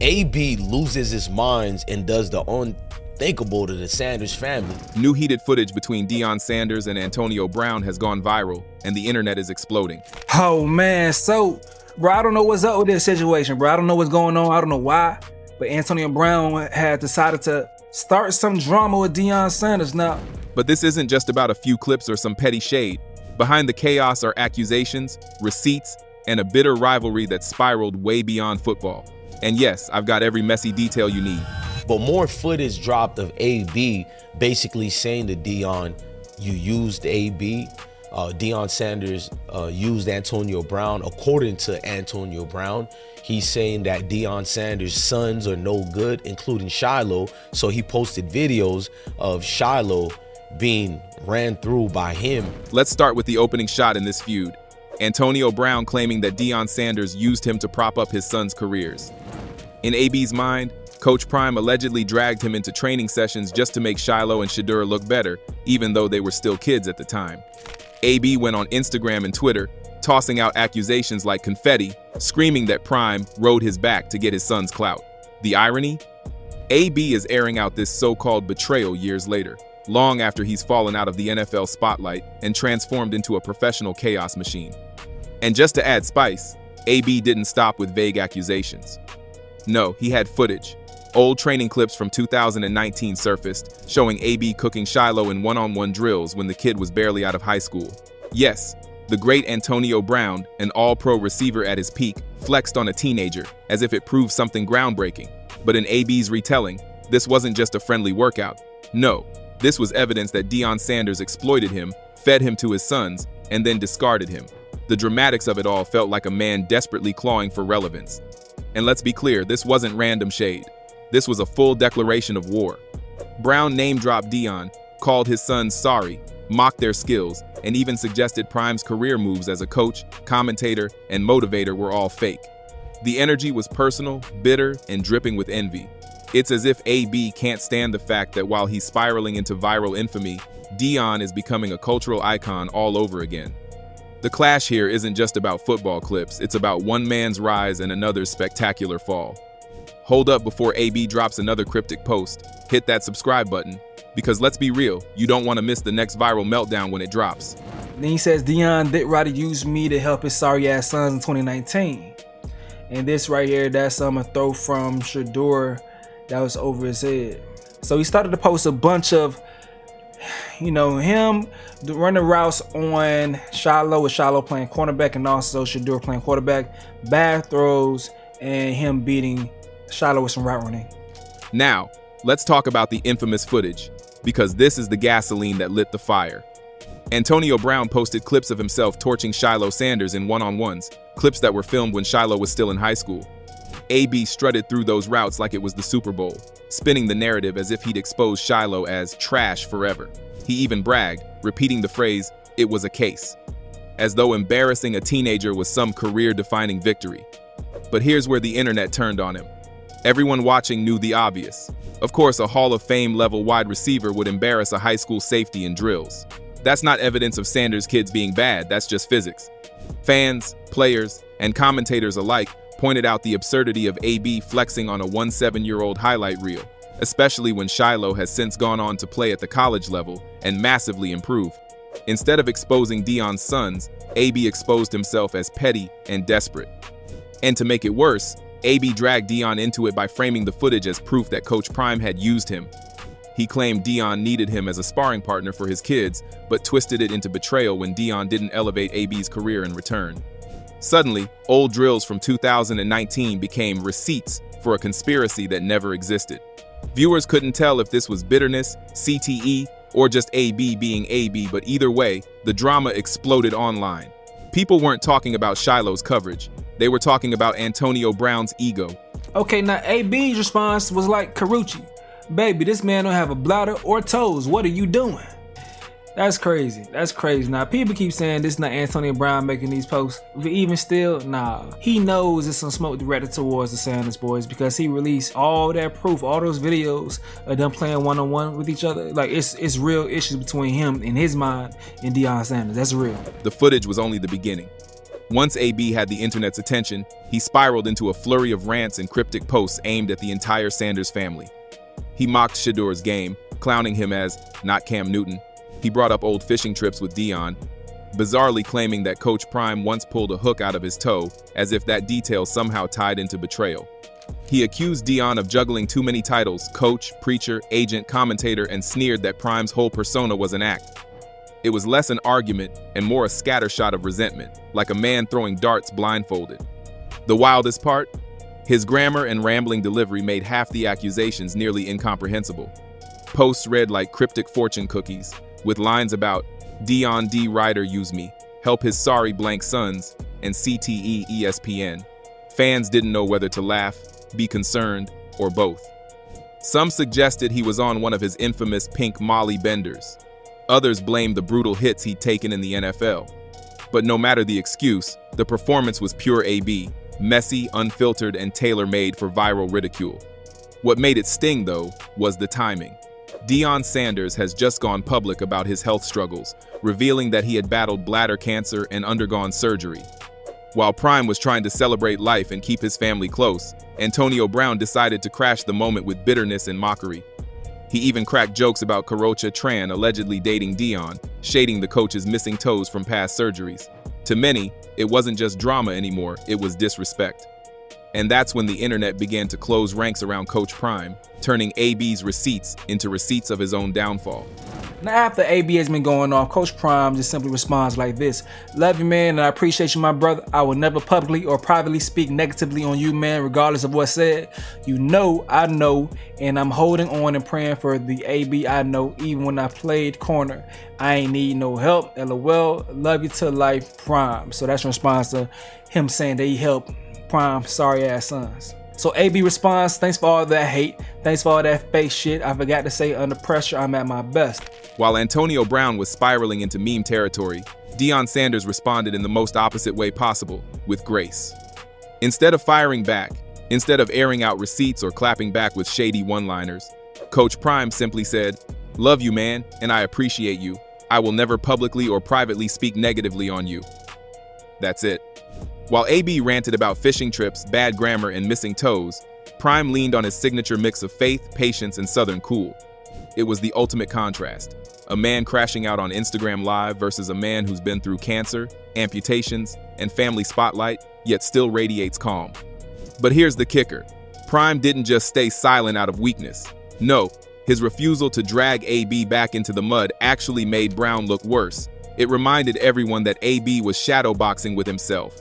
AB loses his mind and does the unthinkable to the Sanders family. New heated footage between Deion Sanders and Antonio Brown has gone viral, and the internet is exploding. Oh man, so bro, I don't know what's up with this situation, bro. I don't know what's going on. I don't know why, but Antonio Brown had decided to start some drama with Deion Sanders now. But this isn't just about a few clips or some petty shade. Behind the chaos are accusations, receipts, and a bitter rivalry that spiraled way beyond football. And yes, I've got every messy detail you need. But more footage dropped of AB basically saying to Deion, you used AB. Deion Sanders used Antonio Brown. According to Antonio Brown, he's saying that Deion Sanders' sons are no good, including Shiloh. So he posted videos of Shiloh being ran through by him. Let's start with the opening shot in this feud. Antonio Brown claiming that Deion Sanders used him to prop up his sons' careers. In AB's mind, Coach Prime allegedly dragged him into training sessions just to make Shiloh and Shedeur look better, even though they were still kids at the time. AB went on Instagram and Twitter, tossing out accusations like confetti, screaming that Prime rode his back to get his son's clout. The irony? AB is airing out this so-called betrayal years later, long after he's fallen out of the NFL spotlight and transformed into a professional chaos machine. And just to add spice, AB didn't stop with vague accusations. No, he had footage. Old training clips from 2019 surfaced, showing AB cooking Shiloh in one-on-one drills when the kid was barely out of high school. Yes, the great Antonio Brown, an all-pro receiver at his peak, flexed on a teenager, as if it proved something groundbreaking. But in AB's retelling, this wasn't just a friendly workout. No, this was evidence that Deion Sanders exploited him, fed him to his sons, and then discarded him. The dramatics of it all felt like a man desperately clawing for relevance. And let's be clear, this wasn't random shade. This was a full declaration of war. Brown name-dropped Deion, called his sons sorry, mocked their skills, and even suggested Prime's career moves as a coach, commentator, and motivator were all fake. The energy was personal, bitter, and dripping with envy. It's as if AB can't stand the fact that while he's spiraling into viral infamy, Deion is becoming a cultural icon all over again. The clash here isn't just about football clips, it's about one man's rise and another's spectacular fall. Hold up before AB drops another cryptic post. Hit that subscribe button, because let's be real, you don't want to miss the next viral meltdown when it drops. Then he says Deion did rather use me to help his sorry ass sons in 2019. And this right here, that's a throw from Shedeur that was over his head. So he started to post a bunch of, him running routes on Shiloh, with Shiloh playing cornerback and also Shedeur playing quarterback, bad throws, and him beating Shiloh with some route running. Now, let's talk about the infamous footage, because this is the gasoline that lit the fire. Antonio Brown posted clips of himself torching Shiloh Sanders in one-on-ones, clips that were filmed when Shiloh was still in high school. AB strutted through those routes like it was the Super Bowl, spinning the narrative as if he'd exposed Shiloh as trash forever. He even bragged, repeating the phrase, "It was a case," as though embarrassing a teenager was some career-defining victory. But here's where the internet turned on him. Everyone watching knew the obvious. Of course, a Hall of Fame level wide receiver would embarrass a high school safety in drills. That's not evidence of Sanders' kids being bad, that's just physics. Fans, players, and commentators alike pointed out the absurdity of AB flexing on a 17-year-old highlight reel, especially when Shiloh has since gone on to play at the college level and massively improve. Instead of exposing Deion's sons, AB exposed himself as petty and desperate. And to make it worse, AB dragged Deion into it by framing the footage as proof that Coach Prime had used him. He claimed Deion needed him as a sparring partner for his kids, but twisted it into betrayal when Deion didn't elevate AB's career in return. Suddenly, old drills from 2019 became receipts for a conspiracy that never existed. Viewers couldn't tell if this was bitterness, CTE, or just AB being AB, but either way, the drama exploded online. People weren't talking about Shiloh's coverage. They were talking about Antonio Brown's ego. Okay, now AB's response was like Carucci. Baby, this man don't have a bladder or toes. What are you doing? That's crazy. That's crazy. Now, people keep saying this is not Antonio Brown making these posts. But even still, nah. He knows there's some smoke directed towards the Sanders boys because he released all that proof, all those videos of them playing one-on-one with each other. Like, it's real issues between him, in his mind, and Deion Sanders. That's real. The footage was only the beginning. Once AB had the internet's attention, he spiraled into a flurry of rants and cryptic posts aimed at the entire Sanders family. He mocked Shedor's game, clowning him as not Cam Newton. He brought up old fishing trips with Deion, bizarrely claiming that Coach Prime once pulled a hook out of his toe, as if that detail somehow tied into betrayal. He accused Deion of juggling too many titles, coach, preacher, agent, commentator, and sneered that Prime's whole persona was an act. It was less an argument and more a scattershot of resentment, like a man throwing darts blindfolded. The wildest part? His grammar and rambling delivery made half the accusations nearly incomprehensible. Posts read like cryptic fortune cookies, with lines about Deion D. Ryder use me, help his sorry blank sons, and CTE ESPN. Fans didn't know whether to laugh, be concerned, or both. Some suggested he was on one of his infamous pink Molly benders. Others blamed the brutal hits he'd taken in the NFL. But no matter the excuse, the performance was pure AB, messy, unfiltered, and tailor-made for viral ridicule. What made it sting, though, was the timing. Deion Sanders has just gone public about his health struggles, revealing that he had battled bladder cancer and undergone surgery. While Prime was trying to celebrate life and keep his family close, Antonio Brown decided to crash the moment with bitterness and mockery. He even cracked jokes about Carocha Tran allegedly dating Deion, shading the coach's missing toes from past surgeries. To many, it wasn't just drama anymore, it was disrespect. And that's when the internet began to close ranks around Coach Prime, turning AB's receipts into receipts of his own downfall. Now after AB has been going off, Coach Prime just simply responds like this: "Love you, man, and I appreciate you, my brother. I will never publicly or privately speak negatively on you, man, regardless of what's said. You know, I know, and I'm holding on and praying for the AB I know, even when I played corner. I ain't need no help. LOL. Love you to life, Prime." So that's in response to him saying that he helped Prime sorry ass sons. So AB responds, "Thanks for all that hate. Thanks for all that fake shit. I forgot to say under pressure, I'm at my best." While Antonio Brown was spiraling into meme territory, Deion Sanders responded in the most opposite way possible, with grace. Instead of firing back, instead of airing out receipts or clapping back with shady one-liners, Coach Prime simply said, "Love you, man, and I appreciate you. I will never publicly or privately speak negatively on you." That's it. While AB ranted about fishing trips, bad grammar, and missing toes, Prime leaned on his signature mix of faith, patience, and Southern cool. It was the ultimate contrast. A man crashing out on Instagram Live versus a man who's been through cancer, amputations, and family spotlight, yet still radiates calm. But here's the kicker. Prime didn't just stay silent out of weakness. No, his refusal to drag AB back into the mud actually made Brown look worse. It reminded everyone that AB was shadowboxing with himself.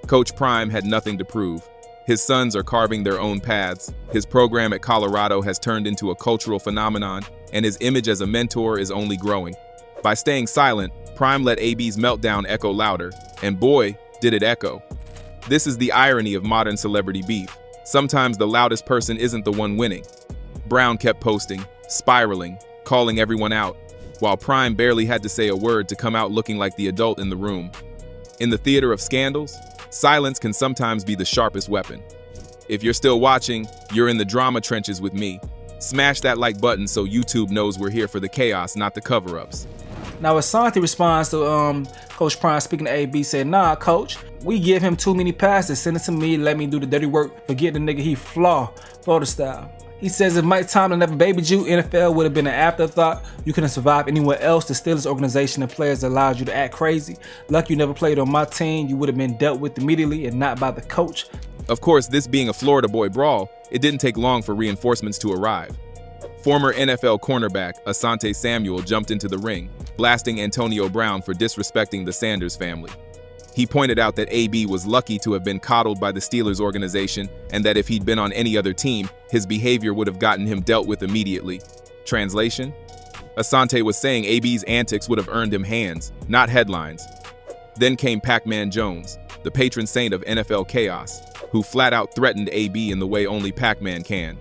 Coach Prime had nothing to prove. His sons are carving their own paths. His program at Colorado has turned into a cultural phenomenon, and his image as a mentor is only growing. By staying silent, Prime let AB's meltdown echo louder, and boy, did it echo. This is the irony of modern celebrity beef. Sometimes the loudest person isn't the one winning. Brown kept posting, spiraling, calling everyone out, while Prime barely had to say a word to come out looking like the adult in the room. In the theater of scandals, silence can sometimes be the sharpest weapon. If you're still watching, you're in the drama trenches with me. Smash that like button so YouTube knows we're here for the chaos, not the cover-ups. Now Asante responds to Coach Prime speaking to AB, said, "Nah, coach, we give him too many passes. Send it to me, let me do the dirty work. Forget the nigga, he Florida style." He says if Mike Tomlin never babied you, NFL would have been an afterthought. You couldn't survive anywhere else. The Steelers organization and players allowed you to act crazy. Lucky you never played on my team. You would have been dealt with immediately and not by the coach. Of course, this being a Florida boy brawl, it didn't take long for reinforcements to arrive. Former NFL cornerback Asante Samuel jumped into the ring, blasting Antonio Brown for disrespecting the Sanders family. He pointed out that AB was lucky to have been coddled by the Steelers organization and that if he'd been on any other team, his behavior would have gotten him dealt with immediately. Translation? Asante was saying AB's antics would have earned him hands, not headlines. Then came Pac-Man Jones, the patron saint of NFL chaos, who flat out threatened AB in the way only Pac-Man can.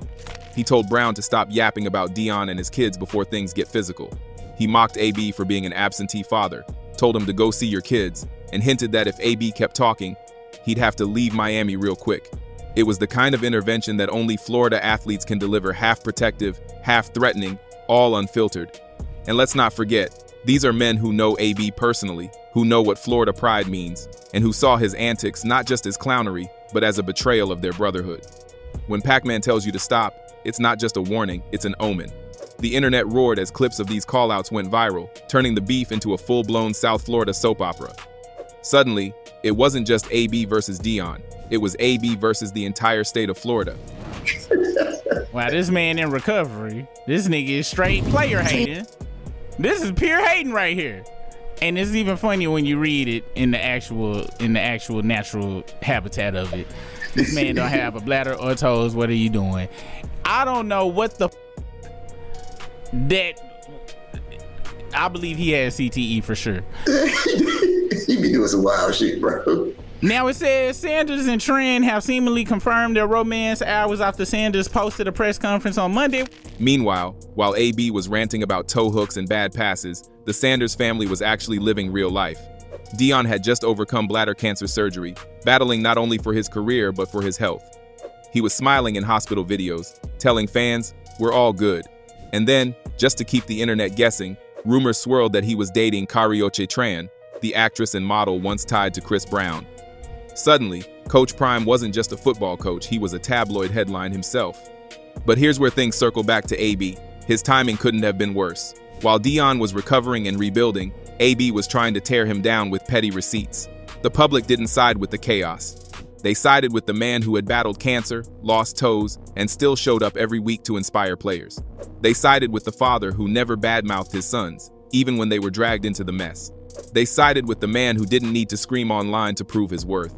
He told Brown to stop yapping about Deion and his kids before things get physical. He mocked AB for being an absentee father, told him to go see your kids, and hinted that if AB kept talking, he'd have to leave Miami real quick. It was the kind of intervention that only Florida athletes can deliver, half protective, half threatening, all unfiltered. And let's not forget, these are men who know AB personally, who know what Florida pride means, and who saw his antics not just as clownery, but as a betrayal of their brotherhood. When Pac-Man tells you to stop, it's not just a warning, it's an omen. The internet roared as clips of these callouts went viral, turning the beef into a full-blown South Florida soap opera. Suddenly, it wasn't just AB versus Deion, it was AB versus the entire state of Florida. Wow, this man in recovery. This nigga is straight player hating. This is pure hating right here. And it's even funny when you read it in the actual natural habitat of it. This man don't have a bladder or toes. What are you doing? I don't know what the that. I believe he has CTE for sure. He be doing some wild shit, bro. Now it says Sanders and Trent have seemingly confirmed their romance hours after Sanders posted a press conference on Monday. Meanwhile, while AB was ranting about toe hooks and bad passes, the Sanders family was actually living real life. Deion had just overcome bladder cancer surgery, battling not only for his career but for his health. He was smiling in hospital videos, telling fans, "We're all good." And then, just to keep the internet guessing, rumors swirled that he was dating Karioche Tran, the actress and model once tied to Chris Brown. Suddenly, Coach Prime wasn't just a football coach, he was a tabloid headline himself. But here's where things circle back to AB. His timing couldn't have been worse. While Deion was recovering and rebuilding, AB was trying to tear him down with petty receipts. The public didn't side with the chaos. They sided with the man who had battled cancer, lost toes, and still showed up every week to inspire players. They sided with the father who never badmouthed his sons, even when they were dragged into the mess. They sided with the man who didn't need to scream online to prove his worth.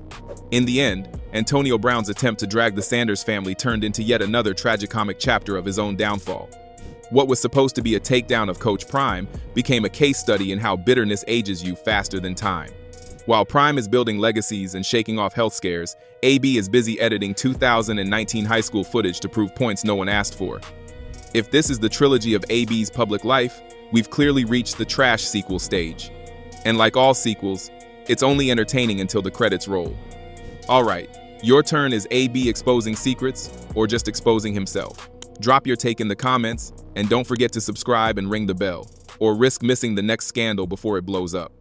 In the end, Antonio Brown's attempt to drag the Sanders family turned into yet another tragicomic chapter of his own downfall. What was supposed to be a takedown of Coach Prime became a case study in how bitterness ages you faster than time. While Prime is building legacies and shaking off health scares, AB is busy editing 2019 high school footage to prove points no one asked for. If this is the trilogy of AB's public life, we've clearly reached the trash sequel stage. And like all sequels, it's only entertaining until the credits roll. All right, your turn. Is AB exposing secrets or just exposing himself? Drop your take in the comments, and don't forget to subscribe and ring the bell, or risk missing the next scandal before it blows up.